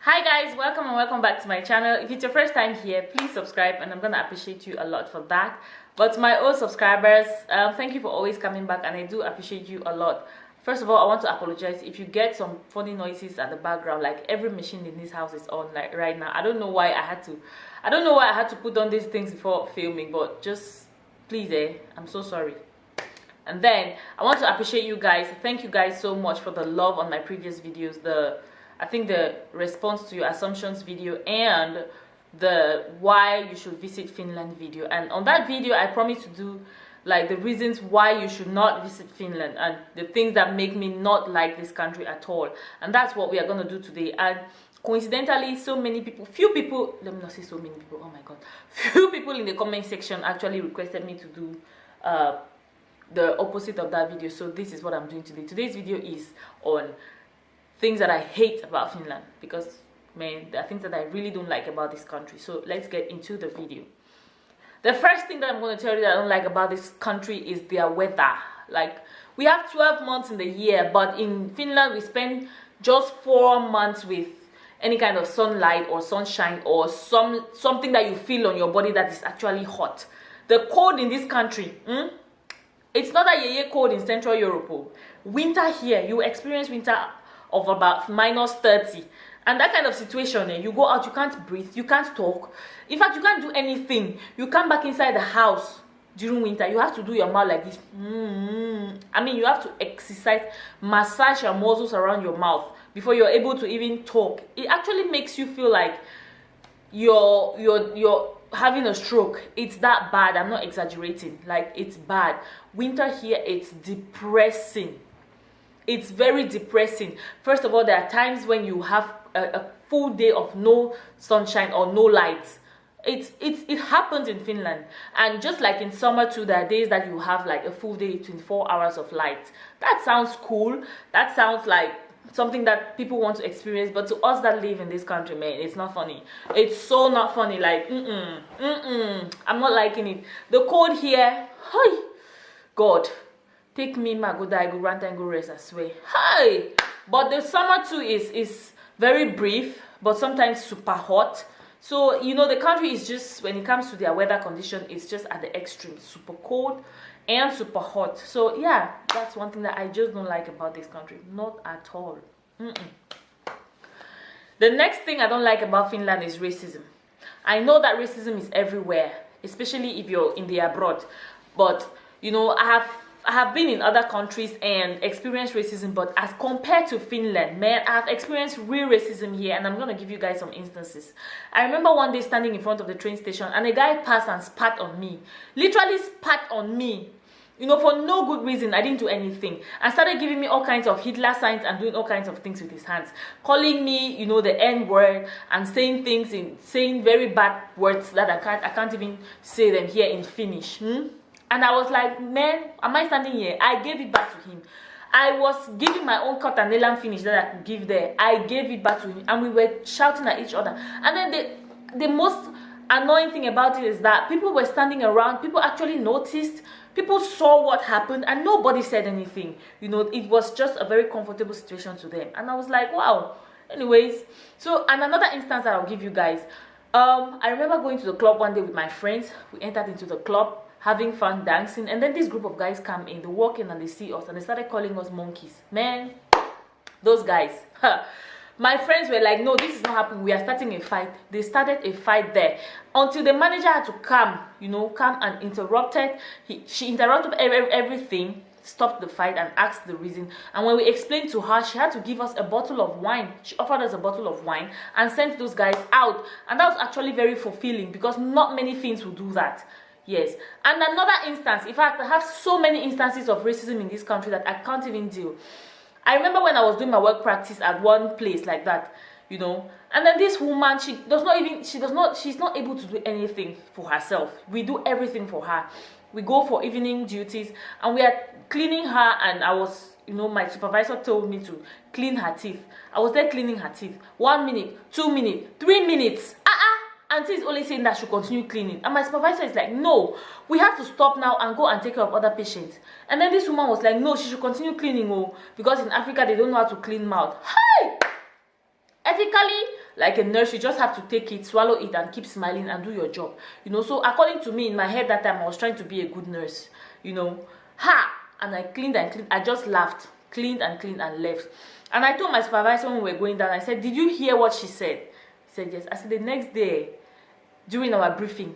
Hi guys, welcome and welcome back to my channel. If it's your first time here, please subscribe and I'm gonna appreciate you a lot for that. But my old subscribers, thank you for always coming back and I do appreciate you a lot. First of all, I want to apologize if you get some funny noises at the background, like every machine in this house is on like right now. I don't know why I had to put on these things before filming, but just please, I'm so sorry. And then I want to appreciate you guys. Thank you guys so much for the love on my previous videos, I think the response to your assumptions video and the why you should visit Finland video. And on that video I promised to do like the reasons why you should not visit Finland and the things that make me not like this country at all. And that's what we are going to do today. And coincidentally, few people, let me not say so many people, oh my god, few people in the comment section actually requested me to do the opposite of that video. So this is what I'm doing today. Today's video is on things that I hate about Finland, because man, there are things that I really don't like about this country. So let's get into the video. The first thing that I'm going to tell you that I don't like about this country is their weather. Like, we have 12 months in the year, but in Finland we spend just 4 months with any kind of sunlight or sunshine or something that you feel on your body that is actually hot. The cold in this country, it's not a yeye cold in Central Europe. Winter here, you experience winter of about -30, and that kind of situation, you go out, you can't breathe, you can't talk, in fact you can't do anything. You come back inside the house during winter, you have to do your mouth like this. I mean, you have to exercise, massage your muscles around your mouth before you're able to even talk. It actually makes you feel like you're having a stroke. It's that bad. I'm not exaggerating, like it's bad. Winter here, it's depressing. It's very depressing. First of all, there are times when you have a full day of no sunshine or no light. It happens in Finland. And just like in summer too, there are days that you have like a full day, 24 hours of light. That sounds cool. That sounds like something that people want to experience, but to us that live in this country, man, it's not funny. It's so not funny. Like I'm not liking it. The cold here, hi God, take me, ma, go die, go rant and go rest, I swear. Hi! But the summer too is very brief, but sometimes super hot. So, you know, the country is just, when it comes to their weather condition, it's just at the extreme. Super cold and super hot. So, yeah, that's one thing that I just don't like about this country. Not at all. The next thing I don't like about Finland is racism. I know that racism is everywhere, especially if you're in the abroad. But, you know, I have been in other countries and experienced racism, but as compared to Finland, man, I have experienced real racism here, and I'm gonna give you guys some instances. I remember one day standing in front of the train station and a guy passed and spat on me. Literally spat on me. You know, for no good reason. I didn't do anything. And started giving me all kinds of Hitler signs and doing all kinds of things with his hands. Calling me, you know, the N-word and saying very bad words that I can't even say them here in Finnish. And I was like, man, am I standing here? I gave it back to him. I was giving my own cut and nail and finish that I could give there. I gave it back to him. And we were shouting at each other. And then the most annoying thing about it is that people were standing around. People actually noticed. People saw what happened. And nobody said anything. You know, it was just a very comfortable situation to them. And I was like, wow. Anyways. So, and another instance that I'll give you guys. I remember going to the club one day with my friends. We entered into the club, having fun dancing, and then this group of guys come in, they walk in and they see us and they started calling us monkeys. Man, those guys, my friends were like, no, this is not happening, we are starting a fight. They started a fight there until the manager had to come and interrupted. She interrupted everything, stopped the fight and asked the reason. And when we explained to her, she had to give us a bottle of wine. She offered us a bottle of wine and sent those guys out. And that was actually very fulfilling, because not many things will do that. Yes. And another instance, in fact, I have so many instances of racism in this country that I can't even deal. I remember when I was doing my work practice at one place like that, you know, and then this woman, she's not able to do anything for herself. We do everything for her. We go for evening duties and we are cleaning her, and I was, you know, my supervisor told me to clean her teeth. I was there cleaning her teeth. 1 minute, 2 minutes, 3 minutes. Auntie is only saying that she continue cleaning, and my supervisor is like, no, we have to stop now and go and take care of other patients. And then this woman was like, no, she should continue cleaning, because in Africa they don't know how to clean mouth. Hey, ethically, like a nurse, you just have to take it, swallow it, and keep smiling and do your job, you know. So according to me, in my head that time, I was trying to be a good nurse, you know. And I cleaned and cleaned. I just laughed, cleaned and left. And I told my supervisor when we were going down, I said, did you hear what she said? He said, yes. I said, the next day, during our briefing,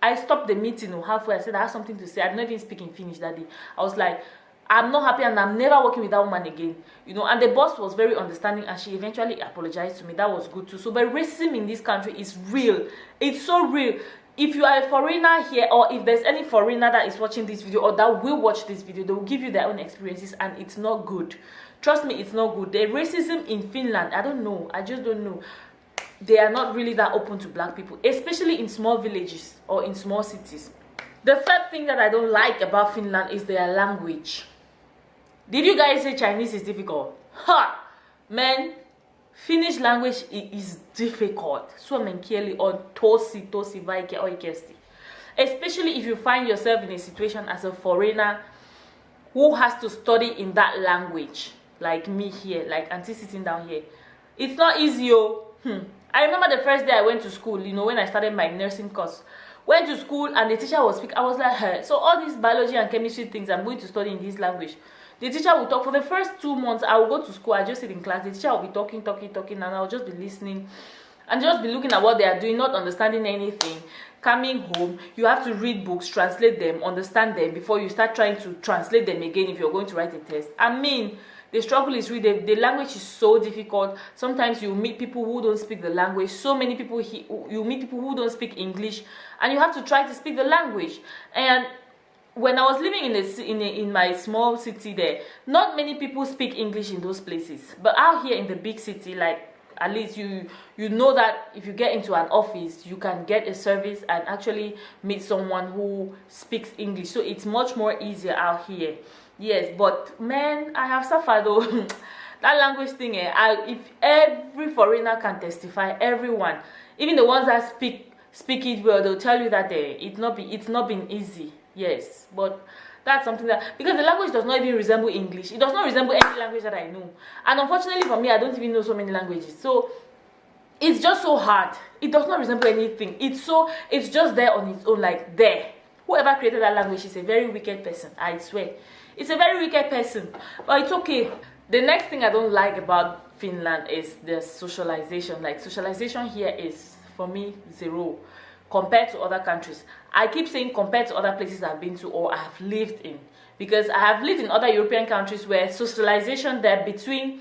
I stopped the meeting halfway. I said, I have something to say. I did not even speak in Finnish that day. I was like, I'm not happy and I'm never working with that woman again, you know. And the boss was very understanding and she eventually apologized to me. That was good too. So, but racism in this country is real. It's so real. If you are a foreigner here, or if there's any foreigner that is watching this video or that will watch this video, they will give you their own experiences, and it's not good. Trust me, it's not good. The racism in Finland, I don't know. I just don't know. They are not really that open to black people, especially in small villages or in small cities. The third thing that I don't like about Finland is their language. Did you guys say Chinese is difficult? Man, Finnish language is difficult. So menkieli on tosi vaike oikeasti. Especially if you find yourself in a situation as a foreigner who has to study in that language, like me here, like auntie sitting down here. It's not easy, I remember the first day I went to school, you know, when I started my nursing course. Went to school and the teacher was speaking. I was like, hey, so all these biology and chemistry things I'm going to study in this language. The teacher will talk for the first 2 months. I will go to school, I just sit in class. The teacher will be talking, and I'll just be listening and just be looking at what they are doing, not understanding anything. Coming home, you have to read books, translate them, understand them before you start trying to translate them again if you're going to write a test. I mean, the struggle is really, the language is so difficult. Sometimes you meet people who don't speak the language. So many people, you meet people who don't speak English, and you have to try to speak the language. And when I was living in my small city there, not many people speak English in those places. But out here in the big city, like, at least you know that if you get into an office, you can get a service and actually meet someone who speaks English. So it's much more easier out here. Yes, but man, I have suffered though. That language thing, if every foreigner can testify, everyone, even the ones that speak it well, they'll tell you that it's not been easy. Yes, but that's something that, because the language does not even resemble English. It does not resemble any language that I know. And unfortunately for me, I don't even know so many languages. So it's just so hard. It does not resemble anything. It's just there on its own, like there. Whoever created that language is a very wicked person, I swear. It's a very wicked person, but it's okay. The next thing I don't like about Finland is the socialization. Like, socialization here is, for me, zero compared to other countries. I keep saying compared to other places I've been to or I have lived in, because I have lived in other European countries where socialization there between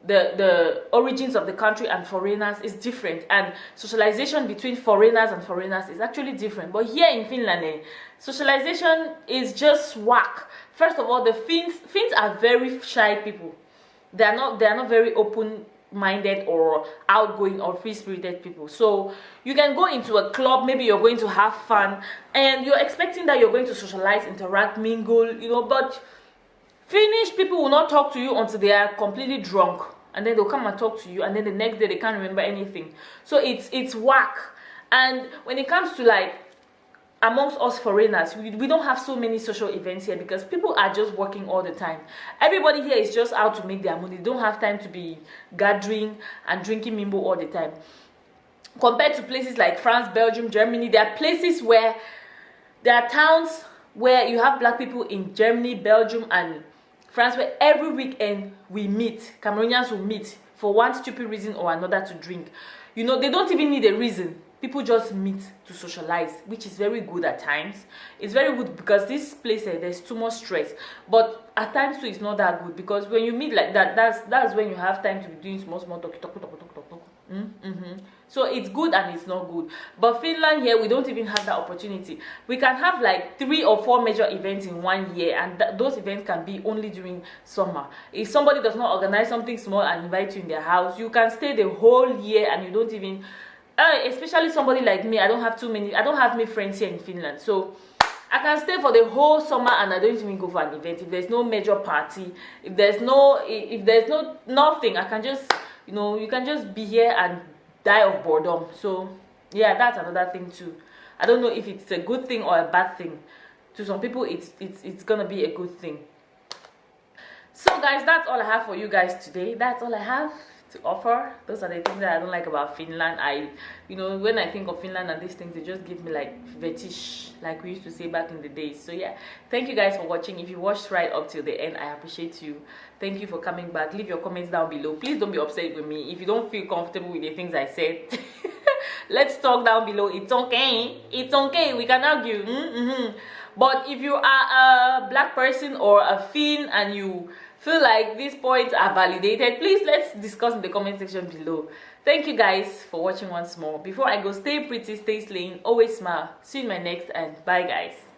the origins of the country and foreigners is different, and socialization between foreigners and foreigners is actually different. But here in Finland, socialization is just whack. First of all, the Finns are very shy people. They are not very open-minded or outgoing or free-spirited people. So you can go into a club, maybe you're going to have fun, and you're expecting that you're going to socialize, interact, mingle, you know, but Finnish people will not talk to you until they are completely drunk, and then they'll come and talk to you, and then the next day they can't remember anything. So it's whack. And when it comes to, like, amongst us foreigners, we don't have so many social events here because people are just working all the time. Everybody here is just out to make their money. They don't have time to be gathering and drinking mimbo all the time. Compared to places like France, Belgium, Germany, there are places where there are towns where you have black people in Germany, Belgium, and France, where every weekend we meet. Cameroonians will meet for one stupid reason or another to drink. You know, they don't even need a reason. People just meet to socialize, which is very good at times. It's very good because this place, there's too much stress. But at times too, it's not that good, because when you meet like that, that's when you have time to be doing small talk. So it's good and it's not good. But Finland here, we don't even have that opportunity. We can have like 3 or 4 major events in 1 year, and those events can be only during summer. If somebody does not organize something small and invite you in their house, you can stay the whole year and you don't even, especially somebody like me, I don't have many friends here in Finland. So I can stay for the whole summer and I don't even go for an event. If there's no major party, if there's nothing, I can just, you know, you can just be here and die of boredom. So yeah, that's another thing too. I don't know if it's a good thing or a bad thing. To some people, it's gonna be a good thing. So guys, that's all I have for you guys today. That's all I have to offer. Those are the things that I don't like about Finland. You know, when I think of Finland and these things, they just give me like fetish, like we used to say back in the days. So yeah, thank you guys for watching. If you watched right up till the end, I appreciate you. Thank you for coming back. Leave your comments down below. Please don't be upset with me if you don't feel comfortable with the things I said. Let's talk down below. It's okay. It's okay. We can argue. But if you are a black person or a Finn and you feel like these points are validated, please let's discuss in the comment section below. Thank you guys for watching once more. Before I go, stay pretty, stay slaying, always smile. See you in my next, and bye guys.